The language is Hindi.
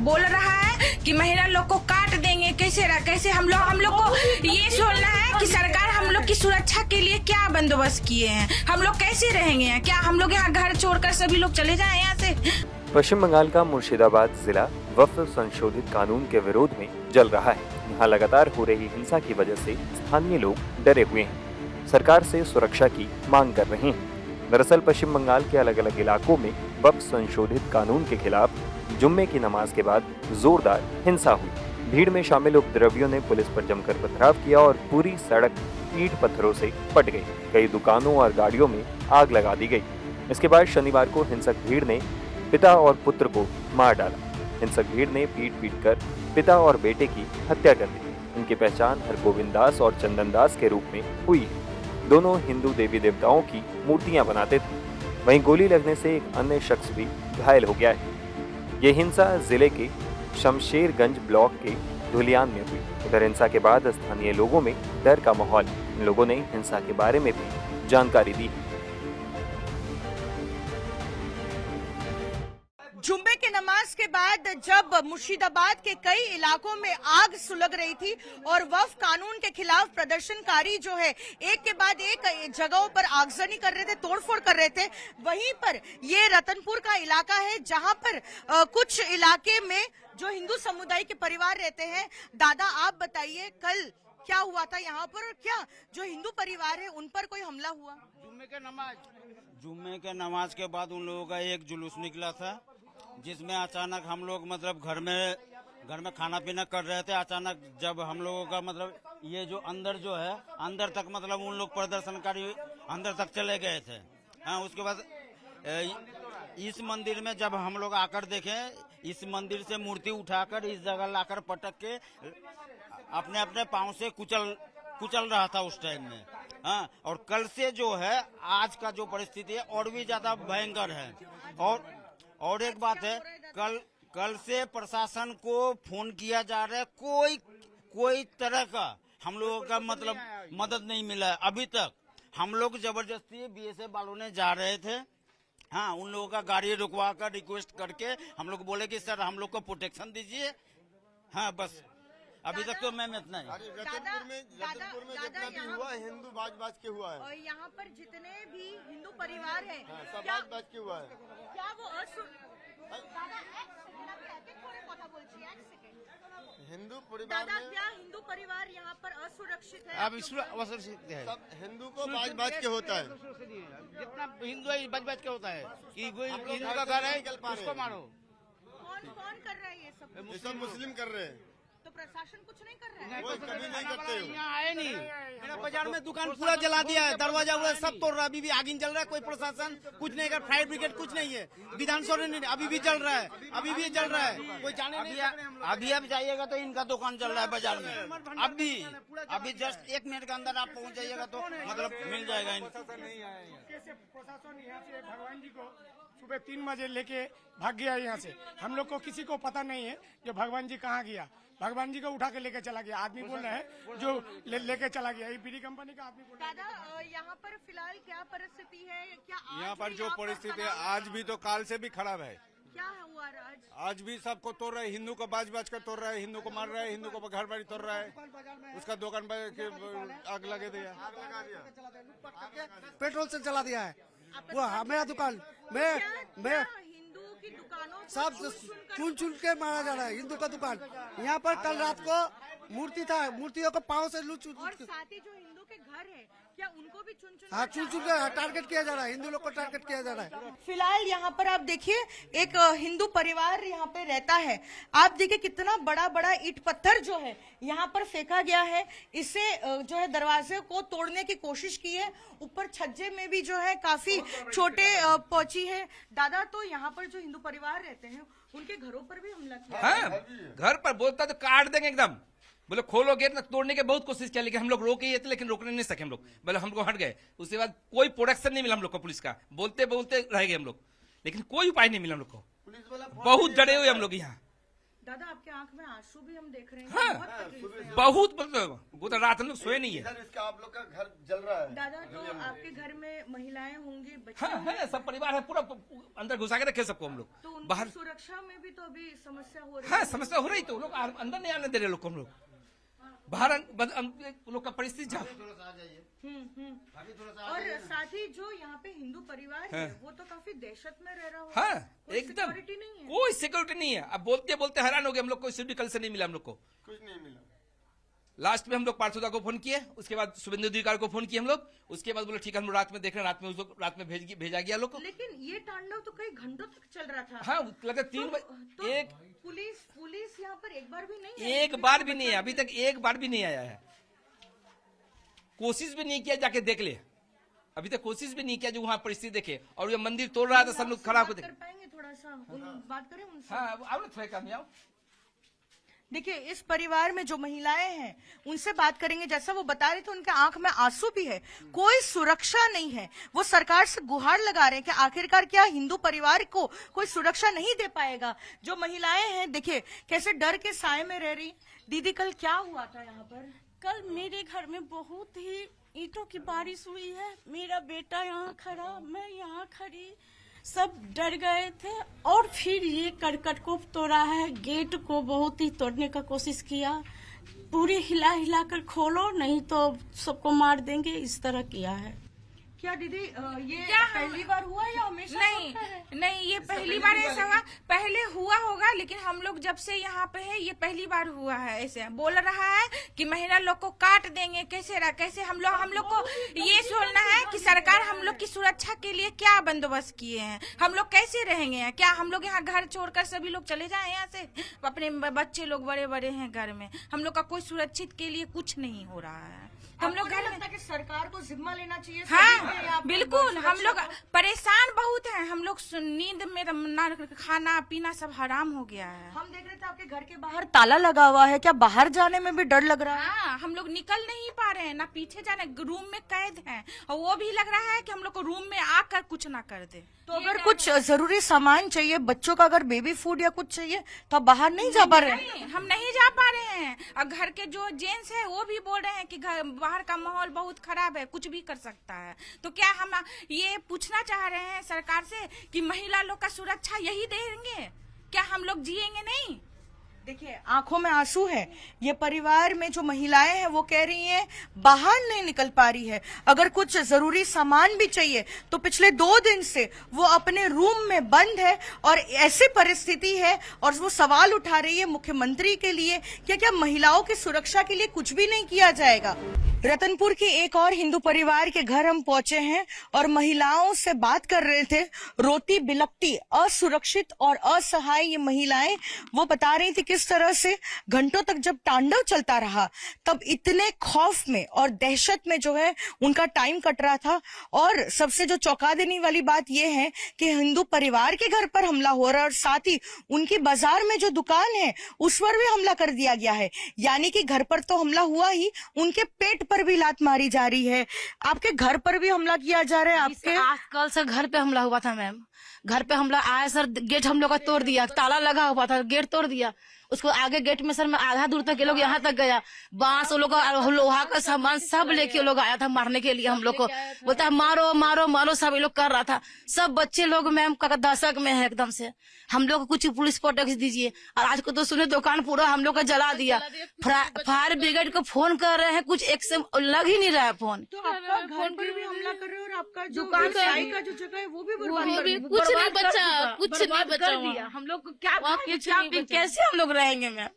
बोल रहा है कि महिला लोग को काट देंगे। कैसे हम लोग को ये सोचना है कि सरकार हम लोग की सुरक्षा के लिए क्या बंदोबस्त किए हैं, हम लोग कैसे रहेंगे, क्या हम लोग यहाँ घर छोड़कर सभी लोग चले जाएं यहाँ से। पश्चिम बंगाल का मुर्शिदाबाद जिला वक्फ संशोधित कानून के विरोध में जल रहा है। यहाँ लगातार हो रही हिंसा की वजह से स्थानीय लोग डरे हुए हैं, सरकार से सुरक्षा की मांग कर रहे हैं। दरअसल पश्चिम बंगाल के अलग अलग इलाकों में वक्फ संशोधित कानून के खिलाफ जुम्मे की नमाज के बाद जोरदार हिंसा हुई। भीड़ में शामिल उपद्रवियों ने पुलिस पर जमकर पथराव किया और पूरी सड़क ईंट पत्थरों से पट गई। कई दुकानों और गाड़ियों में आग लगा दी गई। इसके बाद शनिवार को हिंसक भीड़ ने पिता और पुत्र को मार डाला। हिंसक भीड़ ने पीट कर पिता और बेटे की हत्या कर दी। इनकी पहचान हरगोविंद दास और चंदन दास के रूप में हुई है। दोनों हिंदू देवी देवताओं की मूर्तियां बनाते थे। वहीं गोली लगने से एक अन्य शख्स भी घायल हो गया है। ये हिंसा जिले के शमशेरगंज ब्लॉक के धुलियान में हुई। उधर हिंसा के बाद स्थानीय लोगों में डर का माहौल। इन लोगों ने हिंसा के बारे में भी जानकारी दी। जुम्मे के नमाज के बाद जब मुर्शिदाबाद के कई इलाकों में आग सुलग रही थी और वक्फ कानून के खिलाफ प्रदर्शनकारी जो है एक के बाद एक जगहों पर आगजनी कर रहे थे, तोड़फोड़ कर रहे थे, वहीं पर ये रतनपुर का इलाका है जहां पर कुछ इलाके में जो हिंदू समुदाय के परिवार रहते हैं। दादा आप बताइए कल क्या हुआ था यहाँ पर, और क्या जो हिंदू परिवार है उन पर कोई हमला हुआ? जुम्मे के नमाज के बाद उन लोगों का एक जुलूस निकला था जिसमें अचानक हम लोग मतलब घर में खाना पीना कर रहे थे। अचानक जब हम लोगों का मतलब ये जो है अंदर तक मतलब उन लोग प्रदर्शनकारी अंदर तक चले गए थे। हाँ, उसके बाद इस मंदिर में जब हम लोग आकर देखे, इस मंदिर से मूर्ति उठाकर इस जगह लाकर पटक के अपने अपने पांव से कुचल रहा था उस टाइम में। हाँ, और कल से जो है आज का जो परिस्थिति है और भी ज्यादा भयंकर है। और एक बात है, कल से प्रशासन को फोन किया जा रहा है, कोई तरह का हम लोगों का मतलब मदद नहीं मिला है अभी तक। हम लोग जबरदस्ती बीएसएफ वालों ने जा रहे थे। हाँ, उन लोगों का गाड़ी रुकवा कर रिक्वेस्ट करके हम लोग बोले कि सर हम लोग को प्रोटेक्शन दीजिए। हाँ, बस अभी तक तो मैम इतना ही। रतनपुर में जितना भी हुआ हिंदू बाज के हुआ है। और यहाँ पर जितने भी हिंदू परिवार हैं, सब बाज के हुआ है। क्या वो हिंदू परिवार दादा क्या हिंदू परिवार यहाँ पर असुरक्षित है? अब असुरक्षित है। सब हिंदू को बाज के होता है। जितना हिंदू है बाज के होता है कि कोई हिंदू का घर है उसको मारो। कौन कर रहा है ये सब? ये सब मुस्लिम कर रहे हैं। तो प्रशासन कुछ नहीं कर रहा है? वो कभी नहीं करते हो। यहाँ आए नहीं। मेरा बाजार में दुकान पूरा जला दिया है, दरवाजा हुआ सब तोड़ रहा है। अभी भी आगिन जल रहा है, कोई प्रशासन कुछ नहीं कर, फायर ब्रिगेड कुछ नहीं है, विधानसभा नहीं, अभी भी जल रहा है, अभी भी जल रहा है, कोई जाने नहीं। अभी आप जाइएगा तो इनका दुकान चल रहा है बाजार में। अभी जस्ट 1 मिनट के अंदर आप पहुँच जाइएगा तो मतलब मिल जाएगा। प्रशासन यहाँ से भगवान जी को सुबह 3 बजे लेके भाग गया यहाँ से। हम लोग को किसी को पता नहीं है कि भगवान जी कहाँ गया। भगवान जी को उठा के लेके चला गया। आदमी बोल रहे हैं जो लेके चला गया, ये बीड़ी कंपनी का आदमी बोल रहा है। दादा यहाँ पर फिलहाल क्या परिस्थिति है? क्या यहाँ पर जो परिस्थिति है आज भी तो काल से भी खराब है। क्या हुआ आज भी सबको तोड़ रहा है, हिंदू को बाज कर तोड़ रहा है, हिंदू को मार रहा है, हिंदू को घर बाड़ी तोड़ रहा है, उसका दुकान पर आग लगा दिया, पेट्रोल से चला दिया है। वो मेरा दुकान मैं की दुकानों सब चुन के मारा जा रहा है। हिंदू का दुकान यहाँ पर कल रात को मूर्ति था, मूर्तियों को पाँव से और साथ ही जो हिंदू के घर है क्या उनको भी चुन के टारगेट किया जा रहा है। हिंदू लोग को टारगेट किया जा रहा है। फिलहाल यहाँ पर आप देखिए एक हिंदू परिवार यहाँ पे रहता है। आप देखिए कितना बड़ा ईंट पत्थर जो है यहाँ पर फेंका गया है। इसे जो है दरवाजे को तोड़ने की कोशिश की है। ऊपर छज्जे में भी जो है काफी छोटे पहुंची है। दादा तो यहाँ पर जो हिंदू परिवार रहते हैं उनके घरों पर भी हमला किया। घर पर बोलता तो काट देंगे एकदम। बोले खोलो गेट ना, तोड़ने की बहुत कोशिश किया लेकिन हम लोग रोके ही थे, लेकिन रोकने नहीं सके हम लोग। बोले हम लोग हट गए। उसके बाद कोई प्रोटेक्शन नहीं मिला हम लोग को पुलिस का। बोलते रह गए हम लोग, लेकिन कोई उपाय नहीं मिला हम लोग को। बहुत डरे हुए हम लोग यहाँ। दादा आपके आंख में आंसू भी हम देख रहे हैं। हाँ, बहुत रात हम लोग सोए नहीं है। आप लोग का घर जल रहा है। दादा तो आपके घर में महिलाएं होंगी, बच्चे हाँ है, सब परिवार है, पूरा अंदर घुसा के रखे सबको हम लोग। तो उनकी बाहर सुरक्षा में भी तो अभी समस्या हो रही हाँ समस्या हो रही, तो लोग अंदर नहीं आने दे रहे लोग को हम लोग, बाहर लोग का परिस्थिति और साथ ही जो यहाँ पे हिंदू परिवार है वो तो काफी दहशत में रह रहा होगा। हाँ कोई एकदम सिक्योरिटी नहीं है। कोई सिक्योरिटी नहीं है। अब बोलते बोलते हैरान हो गए हम लोग, कोई सिक्योरिटी कल से नहीं मिला हम लोग को, कुछ नहीं मिला। लास्ट में हम लोग पार्थिवदा को फोन किए, उसके बाद शुभेंदु अधिकारी को फोन किए हम लोग, उसके बाद बोले ठीक है हम लोग रात में देख रहे हैं, रात में उस लोग रात में भेजा गया लोग को। लेकिन ये तांडव तो कई घंटों तक चल रहा था। हाँ लगे 3 बजे एक पुलिस यहाँ पर एक बार भी नहीं एक बार भी नहीं है, अभी तक एक बार भी नहीं आया है, कोशिश भी नहीं किया जाके देख ले, अभी तक कोशिश भी नहीं किया जो वहाँ परिस्थिति देखे। और ये मंदिर तोड़ रहा था सब लोग खड़ा होकर कर पाएंगे, थोड़ा सा बात करें उनसे। हाँ आओ ना थोड़ा कम आओ। देखिए इस परिवार में जो महिलाएं हैं उनसे बात करेंगे। जैसा वो बता रहे थे उनके आंख में आंसू भी है, कोई सुरक्षा नहीं है। वो सरकार से गुहार लगा रहे हैं कि आखिरकार क्या हिंदू परिवार को कोई सुरक्षा नहीं दे पाएगा। जो महिलाएं हैं देखिए कैसे डर के साए में रह रही। दीदी कल क्या हुआ था यहाँ पर? कल मेरे घर में बहुत ही ईंटों की बारिश हुई है, मेरा बेटा यहाँ खड़ा, मैं यहाँ खड़ी, सब डर गए थे। और फिर ये करकट को तोड़ा है, गेट को बहुत ही तोड़ने का कोशिश किया, पूरी हिला हिला कर खोलो नहीं तो सबको मार देंगे, इस तरह किया है। क्या दीदी ये क्या पहली बार हुआ या हमेशा नहीं होता है? नहीं, ये पहली बार ऐसा हुआ, पहले हुआ होगा लेकिन हम लोग जब से यहाँ पे है ये पहली बार हुआ है। ऐसे बोल रहा है कि महिला लोग को काट देंगे, कैसे हम लोग को ये सोचना है कि सरकार हम लोग की सुरक्षा के लिए क्या बंदोबस्त किए हैं, हम लोग कैसे रहेंगे, क्या हम लोग यहाँ घर छोड़कर सभी लोग चले जाए यहाँ से, अपने बच्चे लोग बड़े बड़े हैं घर में, हम लोग का कोई सुरक्षित के लिए कुछ नहीं हो रहा है। हम लोग घर में सरकार को जिम्मा लेना चाहिए। हाँ बिल्कुल, हम लोग परेशान बहुत हैं, हम लोग नींद में खाना पीना सब हराम हो गया है। हम देख रहे थे आपके घर के बाहर ताला लगा हुआ है, क्या बाहर जाने में भी डर लग रहा है? हाँ हम लोग निकल नहीं पा रहे हैं, ना पीछे जाने, रूम में कैद हैं और वो भी लग रहा है कि हम लोग को रूम में आकर कुछ ना कर दे। तो अगर कुछ जरूरी सामान चाहिए, बच्चों का अगर बेबी फूड या कुछ चाहिए तो आप बाहर नहीं जा पा रहे हैं? हम नहीं जा पा रहे हैं और घर के जो जेंट्स है वो भी बोल रहे हैं कि घर बाहर का माहौल बहुत खराब है, कुछ भी कर सकता है। तो क्या हम ये पूछना चाह रहे हैं सरकार से कि महिला लोग का सुरक्षा यही देंगे, क्या हम लोग जिएंगे नहीं? देखिए आंखों में आंसू है। ये परिवार में जो महिलाएं हैं वो कह रही हैं बाहर नहीं निकल पा रही है, अगर कुछ जरूरी सामान भी चाहिए तो पिछले 2 दिन से वो अपने रूम में बंद है। और ऐसी परिस्थिति है और वो सवाल उठा रही है मुख्यमंत्री के लिए कि क्या महिलाओं की सुरक्षा के लिए कुछ भी नहीं किया जाएगा। रतनपुर के एक और हिंदू परिवार के घर हम पहुंचे हैं और महिलाओं से बात कर रहे थे। रोती बिलखती असुरक्षित और असहाय ये महिलाएं वो बता रही थी किस तरह से घंटों तक जब तांडव चलता रहा तब इतने खौफ में और दहशत में जो है उनका टाइम कट रहा था। और सबसे जो चौंका देने वाली बात यह है कि हिंदू परिवार के घर पर हमला हो रहा है और साथ ही उनकी बाजार में जो दुकान है उस पर भी हमला कर दिया गया है। यानी कि घर पर तो हमला हुआ ही, उनके पेट पर भी लात मारी जा रही है। आपके घर पर भी हमला किया जा रहा है। आपके कल से घर पे हमला हुआ था मैम, घर पे हमला आया सर, गेट हम लोग का तोड़ दिया, ताला लगा हुआ था, गेट तोड़ दिया, उसको आगे गेट में सर मैं आधा दूर तक ये लोग यहाँ तक गया, बांस वो लोग का लोहा का सामान सब लेके लोग आया था मारने के लिए हम लोग को, बोलता है मारो मारो मारो, सब ये लोग कर रहा था। सब बच्चे लोग मैम का दशक में है एकदम से, हम लोग को कुछ पुलिस प्रोटेक्शन दीजिए। और आज को तो सुने दुकान पूरा हम लोग का जला दिया, फायर ब्रिगेड को फोन कर रहे हैं, कुछ एक से लग ही नहीं रहा है फोन। तो आपका घर पर भी हमला कर रहे हो और आपका जो दुकान का जो जगह है वो भी कुछ नहीं बचा, कुछ नहीं बचा दिया। हम लोग को क्या कैसे हम लोग रहेंगे मैम?